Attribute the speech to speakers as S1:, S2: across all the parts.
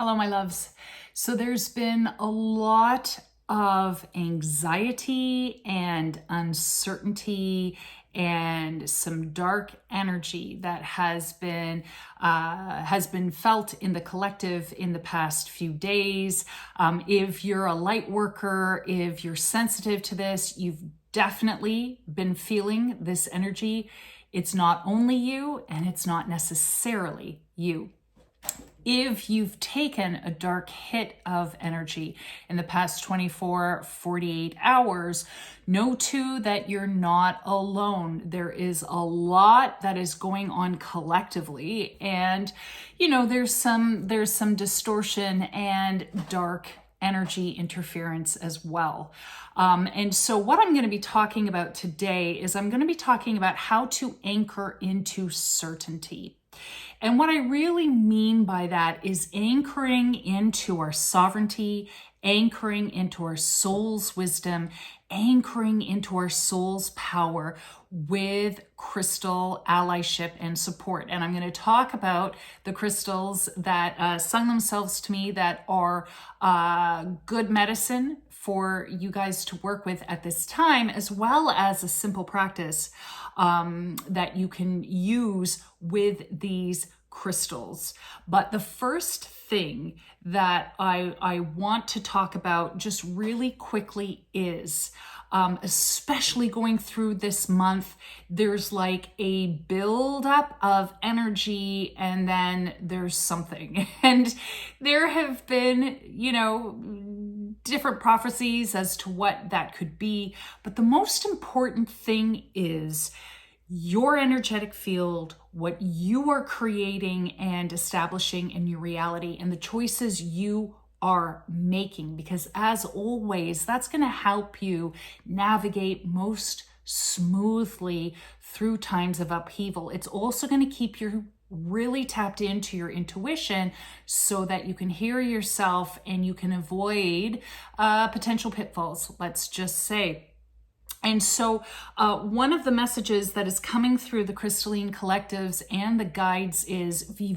S1: Hello, my loves. So there's been a lot of anxiety and uncertainty and some dark energy that has been felt in the collective in the past few days. If you're a light worker, if you're sensitive to this, you've definitely been feeling this energy. It's not only you, and it's not necessarily you. If you've taken a dark hit of energy in the past 24, 48 hours, know too that you're not alone. There is a lot that is going on collectively, and there's some distortion and dark energy interference as well. And so what I'm going to be talking about today is I'm going to be talking about how to anchor into certainty. And what I really mean by that is anchoring into our sovereignty, anchoring into our soul's wisdom, anchoring into our soul's power with crystal allyship and support. And I'm going to talk about the crystals that sung themselves to me that are good medicine for you guys to work with at this time, as well as a simple practice that you can use with these crystals. But the first thing that I want to talk about just really quickly is, especially going through this month, there's like a buildup of energy and then there's something. And there have been, different prophecies as to what that could be. But the most important thing is your energetic field, what you are creating and establishing in your reality, and the choices you are making. Because as always, that's going to help you navigate most smoothly through times of upheaval. It's also going to keep you really tapped into your intuition so that you can hear yourself and you can avoid potential pitfalls, let's just say. And so one of the messages that is coming through the crystalline collectives and the guides is be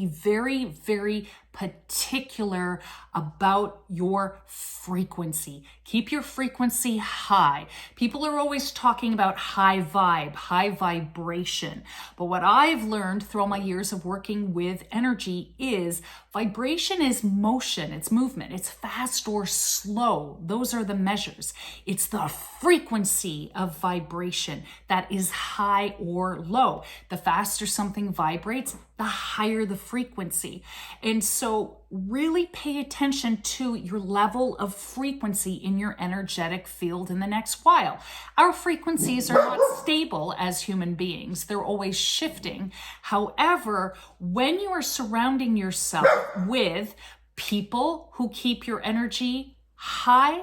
S1: very, very particular about your frequency. Keep your frequency high. People are always talking about high vibe, high vibration. But what I've learned through all my years of working with energy is vibration is motion, it's movement, it's fast or slow. Those are the measures. It's the frequency of vibration that is high or low. The faster something vibrates, the higher the frequency. And so really pay attention to your level of frequency in your energetic field in the next while. Our frequencies are not stable as human beings. They're always shifting. However, when you are surrounding yourself with people who keep your energy high,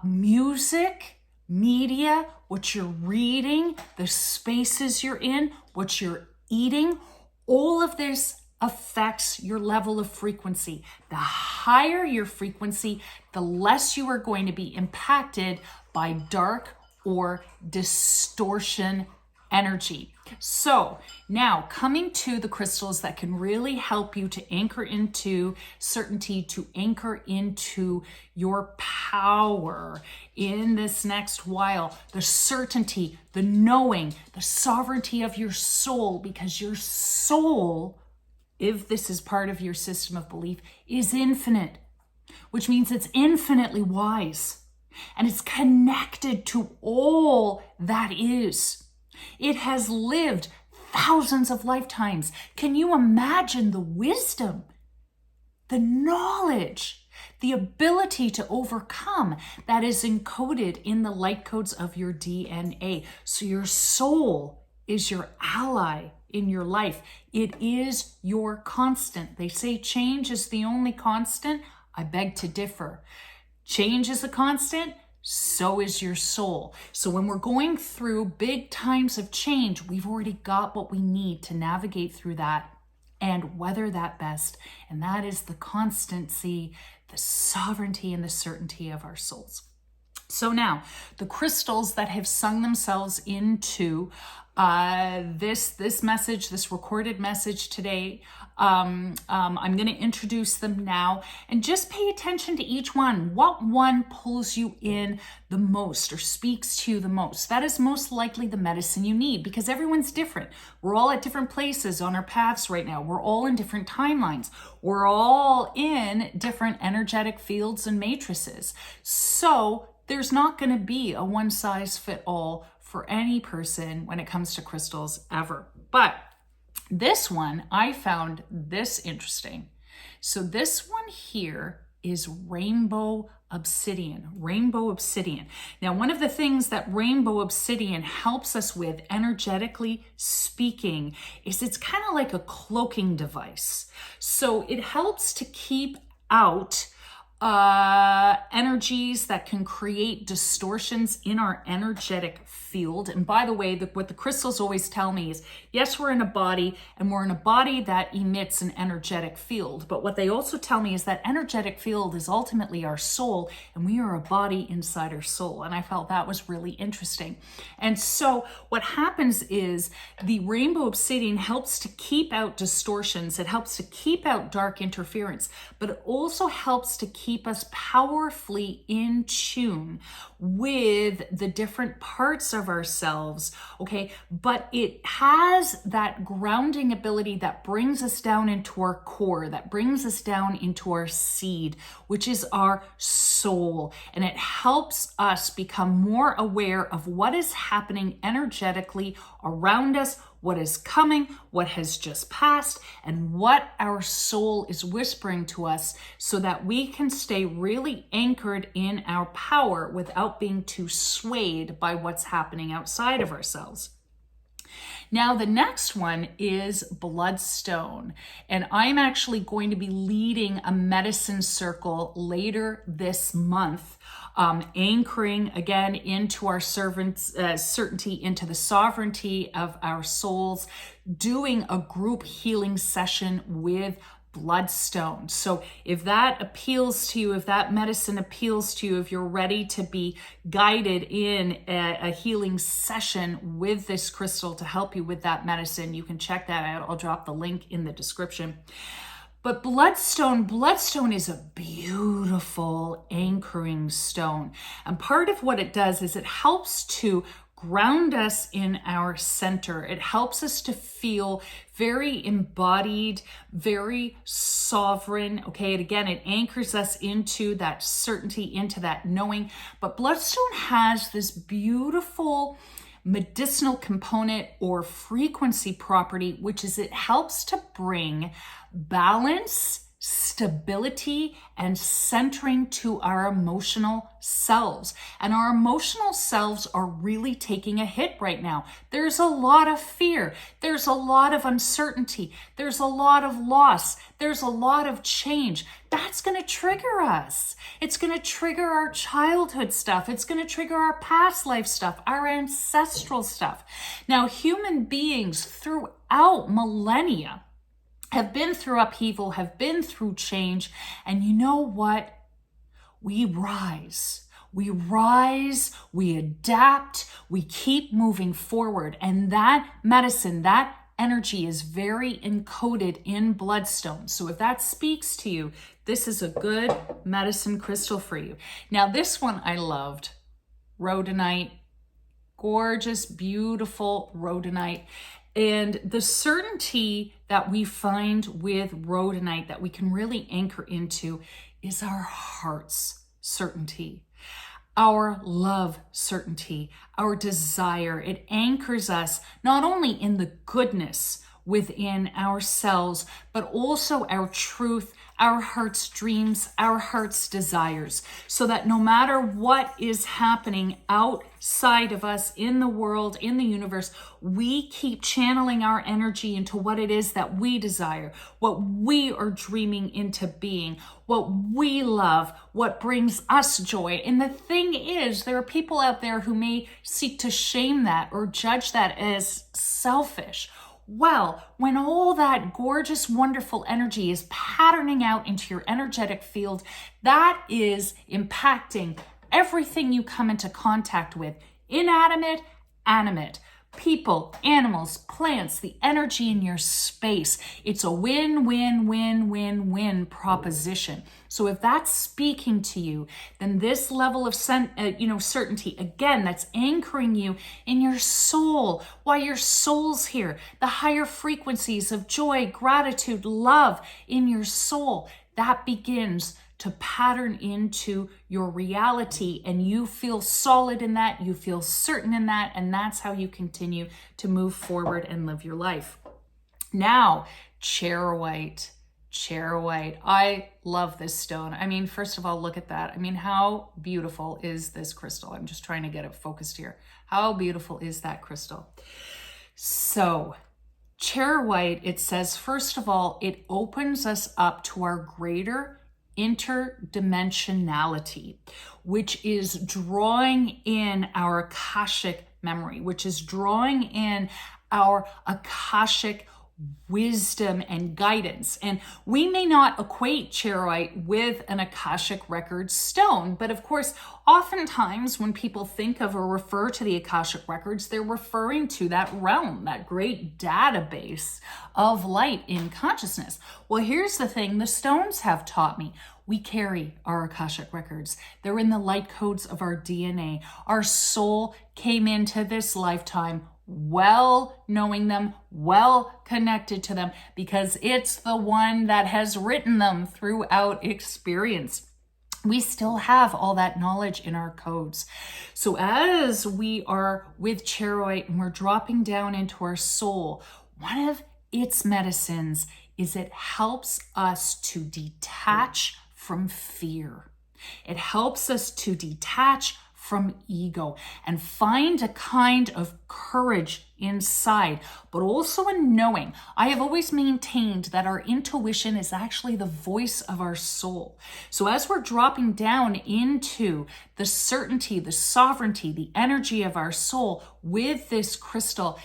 S1: music, media, what you're reading, the spaces you're in, what you're eating, all of this affects your level of frequency. The higher your frequency, the less you are going to be impacted by dark or distortion energy. So now coming to the crystals that can really help you to anchor into certainty, to anchor into your power in this next while, the certainty, the knowing, the sovereignty of your soul, because your soul, if this is part of your system of belief, is infinite, which means it's infinitely wise and it's connected to all that is. It has lived thousands of lifetimes. Can you imagine the wisdom, the knowledge, the ability to overcome that is encoded in the light codes of your DNA? So your soul is your ally in your life. It is your constant. They say change is the only constant. I beg to differ. Change is a constant. So is your soul. So when we're going through big times of change, we've already got what we need to navigate through that and weather that best. And that is the constancy, the sovereignty, and the certainty of our souls. So now, the crystals that have sung themselves into this message, this recorded message today, I'm going to introduce them now, and just pay attention to each one. What one pulls you in the most or speaks to you the most? That is most likely the medicine you need, because everyone's different. We're all at different places on our paths right now. We're all in different timelines. We're all in different energetic fields and matrices. So there's not going to be a one size fit all for any person when it comes to crystals ever. But this one, I found this interesting. So this one here is rainbow obsidian. Rainbow obsidian. Now, one of the things that rainbow obsidian helps us with, energetically speaking, is it's kind of like a cloaking device. So it helps to keep out energies that can create distortions in our energetic field. And by the way, what the crystals always tell me is, yes, we're in a body, and we're in a body that emits an energetic field. But what they also tell me is that energetic field is ultimately our soul, and we are a body inside our soul. And I felt that was really interesting. And so what happens is the rainbow obsidian helps to keep out distortions. It helps to keep out dark interference, but it also helps to keep us powerfully in tune with the different parts of ourselves, okay? But it has that grounding ability that brings us down into our core, that brings us down into our seed, which is our soul. And it helps us become more aware of what is happening energetically around us, what is coming, what has just passed, and what our soul is whispering to us, so that we can stay really anchored in our power without being too swayed by what's happening outside of ourselves. Now, the next one is Bloodstone, and I'm actually going to be leading a medicine circle later this month, anchoring again into our certainty, into the sovereignty of our souls, doing a group healing session with Bloodstone. So if that appeals to you, if that medicine appeals to you, if you're ready to be guided in a healing session with this crystal to help you with that medicine, you can check that out. I'll drop the link in the description. But Bloodstone is a beautiful anchoring stone. And part of what it does is it helps to ground us in our center. It helps us to feel very embodied, very sovereign, okay? And again, it anchors us into that certainty, into that knowing. But Bloodstone has this beautiful medicinal component or frequency property, which is it helps to bring balance, stability, and centering to our emotional selves. And our emotional selves are really taking a hit right now. There's a lot of fear. There's a lot of uncertainty. There's a lot of loss. There's a lot of change. That's going to trigger us. It's going to trigger our childhood stuff. It's going to trigger our past life stuff, our ancestral stuff. Now, human beings throughout millennia have been through upheaval, have been through change, and you know what? We rise. We rise, we adapt, we keep moving forward, and that medicine, that energy is very encoded in Bloodstone. So if that speaks to you, this is a good medicine crystal for you. Now, this one I loved, Rhodonite, gorgeous, beautiful Rhodonite. And the certainty that we find with Rhodonite that we can really anchor into is our heart's certainty, our love certainty, our desire. It anchors us not only in the goodness within ourselves, but also our truth, our heart's dreams, our heart's desires, so that no matter what is happening outside of us in the world, in the universe, we keep channeling our energy into what it is that we desire, what we are dreaming into being, what we love, what brings us joy. And the thing is, there are people out there who may seek to shame that or judge that as selfish. Well, when all that gorgeous, wonderful energy is patterning out into your energetic field, that is impacting everything you come into contact with, inanimate, animate. people, animals, plants, the energy in your space. It's a win, win, win, win, win proposition. So if that's speaking to you, then this level of certainty, again, that's anchoring you in your soul, why your soul's here, the higher frequencies of joy, gratitude, love in your soul, that begins to pattern into your reality, and you feel solid in that, you feel certain in that, and that's how you continue to move forward and live your life. Now, Charoite. I love this stone. I mean, first of all, look at that. I mean, how beautiful is this crystal? I'm just trying to get it focused here. How beautiful is that crystal? So, Charoite, it says, first of all, it opens us up to our greater interdimensionality, which is drawing in our Akashic memory, which is drawing in our Akashic wisdom and guidance. And we may not equate Charoite with an Akashic record stone, but of course, oftentimes when people think of or refer to the Akashic records, they're referring to that realm, that great database of light in consciousness. Well, here's the thing the stones have taught me. We carry our Akashic records. They're in the light codes of our DNA. Our soul came into this lifetime well knowing them, well connected to them, because it's the one that has written them throughout experience. We still have all that knowledge in our codes. So as we are with Charoite and we're dropping down into our soul, one of its medicines is it helps us to detach from fear. It helps us to detach from ego and find a kind of courage inside, but also a knowing. I have always maintained that our intuition is actually the voice of our soul. So as we're dropping down into the certainty, the sovereignty, the energy of our soul with this crystal,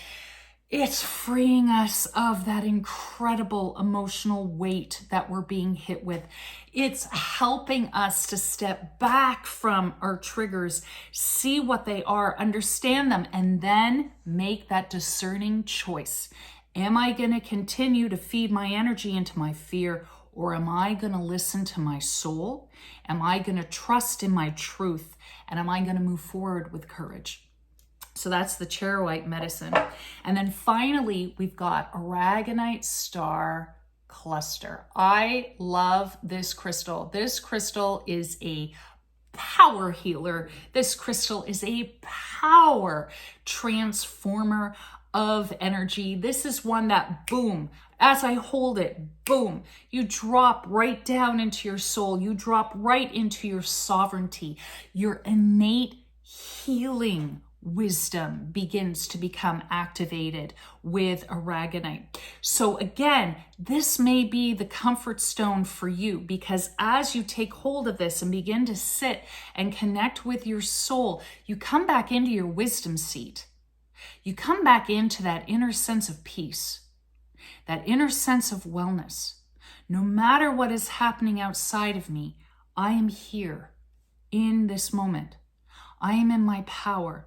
S1: it's freeing us of that incredible emotional weight that we're being hit with. It's helping us to step back from our triggers, see what they are, understand them, and then make that discerning choice. Am I going to continue to feed my energy into my fear, or am I going to listen to my soul? Am I going to trust in my truth? And am I going to move forward with courage? So that's the Charoite medicine. And then finally, we've got Aragonite star cluster. I love this crystal. This crystal is a power healer. This crystal is a power transformer of energy. This is one that, boom, as I hold it, boom, you drop right down into your soul. You drop right into your sovereignty. Your innate healing wisdom begins to become activated with Aragonite. So again, this may be the comfort stone for you, because as you take hold of this and begin to sit and connect with your soul, you come back into your wisdom seat. You come back into that inner sense of peace, that inner sense of wellness. No matter what is happening outside of me, I am here in this moment. I am in my power.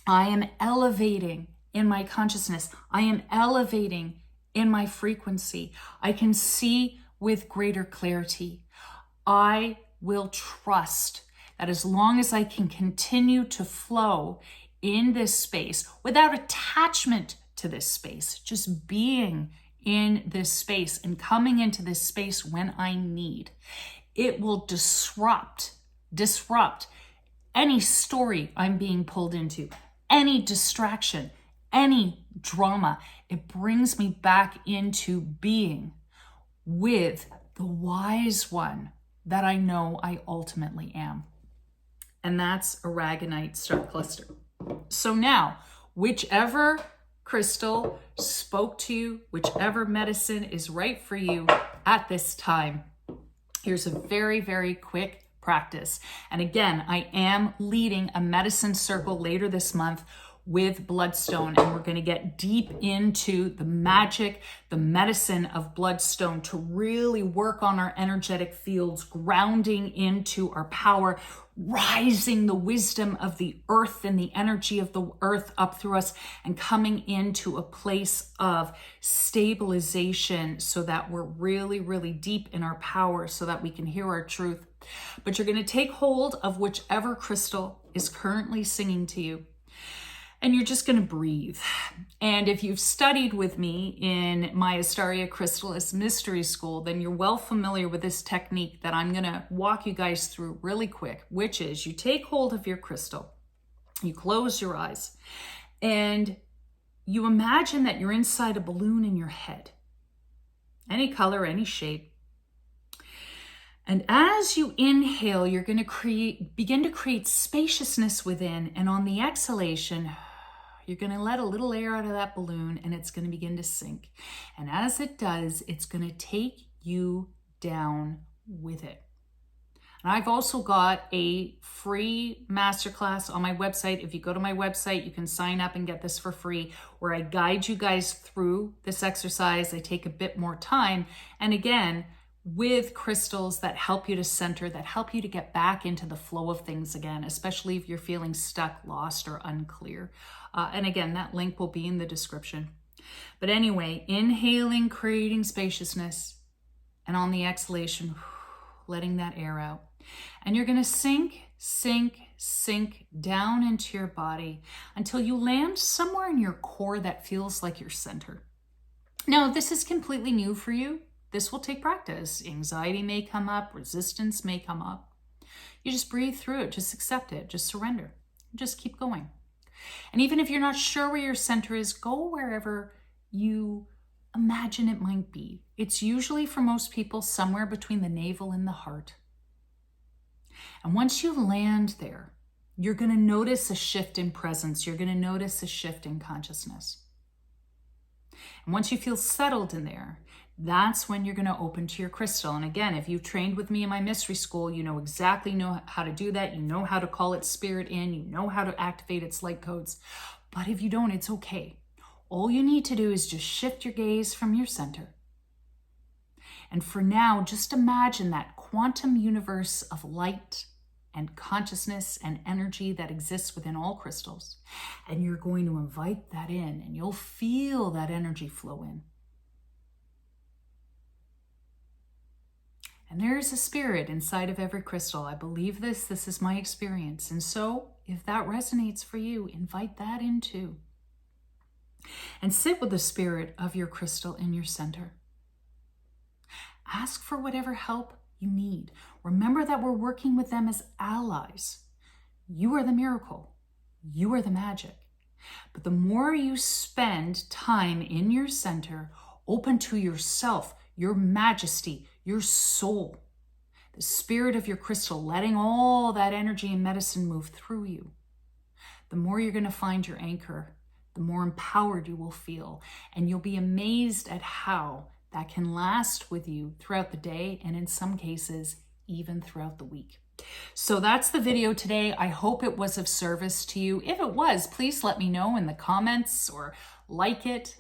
S1: I am elevating in my consciousness. I am elevating in my frequency. I can see with greater clarity. I will trust that as long as I can continue to flow in this space without attachment to this space, just being in this space and coming into this space when I need, it will disrupt any story I'm being pulled into, any distraction, any drama. It brings me back into being with the wise one that I know I ultimately am. And that's Aragonite star cluster. So now, whichever crystal spoke to you, whichever medicine is right for you at this time, here's a very, very quick practice. And again, I am leading a medicine circle later this month with Bloodstone, and we're going to get deep into the magic, the medicine of Bloodstone to really work on our energetic fields, grounding into our power, rising the wisdom of the earth and the energy of the earth up through us, and coming into a place of stabilization so that we're really, really deep in our power so that we can hear our truth. But you're going to take hold of whichever crystal is currently singing to you, and you're just going to breathe. And if you've studied with me in my Astaria Crystalist Mystery School, then you're well familiar with this technique that I'm going to walk you guys through really quick, which is you take hold of your crystal, you close your eyes, and you imagine that you're inside a balloon in your head, any color, any shape. And as you inhale, you're going to begin to create spaciousness within. And on the exhalation, you're going to let a little air out of that balloon, and it's going to begin to sink. And as it does, it's going to take you down with it. And I've also got a free masterclass on my website. If you go to my website, you can sign up and get this for free, where I guide you guys through this exercise. I take a bit more time. And again, with crystals that help you to center, that help you to get back into the flow of things again, especially if you're feeling stuck, lost, or unclear. And again, that link will be in the description. But anyway, inhaling, creating spaciousness, and on the exhalation, letting that air out. And you're going to sink, sink, sink down into your body until you land somewhere in your core that feels like your center. Now, this is completely new for you. This will take practice. Anxiety may come up, resistance may come up. You just breathe through it, just accept it, just surrender, just keep going. And even if you're not sure where your center is, go wherever you imagine it might be. It's usually, for most people, somewhere between the navel and the heart. And once you land there, you're going to notice a shift in presence. You're going to notice a shift in consciousness. And once you feel settled in there, that's when you're going to open to your crystal. And again, if you've trained with me in my mystery school, you know exactly how to do that. You know how to call its spirit in. You know how to activate its light codes. But if you don't, it's okay. All you need to do is just shift your gaze from your center. And for now, just imagine that quantum universe of light and consciousness and energy that exists within all crystals. And you're going to invite that in, and you'll feel that energy flow in. And there's a spirit inside of every crystal. I believe this is my experience. And so if that resonates for you, invite that in too. And sit with the spirit of your crystal in your center. Ask for whatever help you need. Remember that we're working with them as allies. You are the miracle. You are the magic. But the more you spend time in your center, open to yourself, your majesty, your soul, the spirit of your crystal, letting all that energy and medicine move through you, the more you're going to find your anchor, the more empowered you will feel. And you'll be amazed at how that can last with you throughout the day, and in some cases, even throughout the week. So that's the video today. I hope it was of service to you. If it was, please let me know in the comments or like it,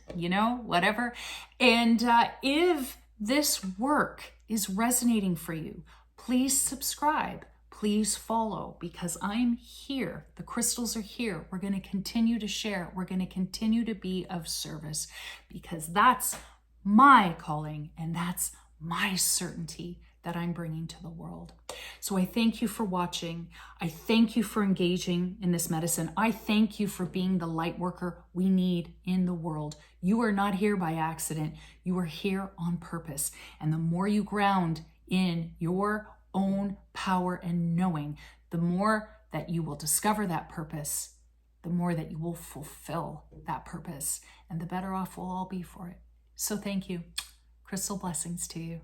S1: whatever. And if this work is resonating for you, please subscribe, please follow, because I'm here. The crystals are here. We're going to continue to share. We're going to continue to be of service, because that's my calling and that's my certainty that I'm bringing to the world. So I thank you for watching. I thank you for engaging in this medicine. I thank you for being the light worker we need in the world. You are not here by accident. You are here on purpose. And the more you ground in your own power and knowing, the more that you will discover that purpose, the more that you will fulfill that purpose, and the better off we'll all be for it. So thank you. Crystal blessings to you.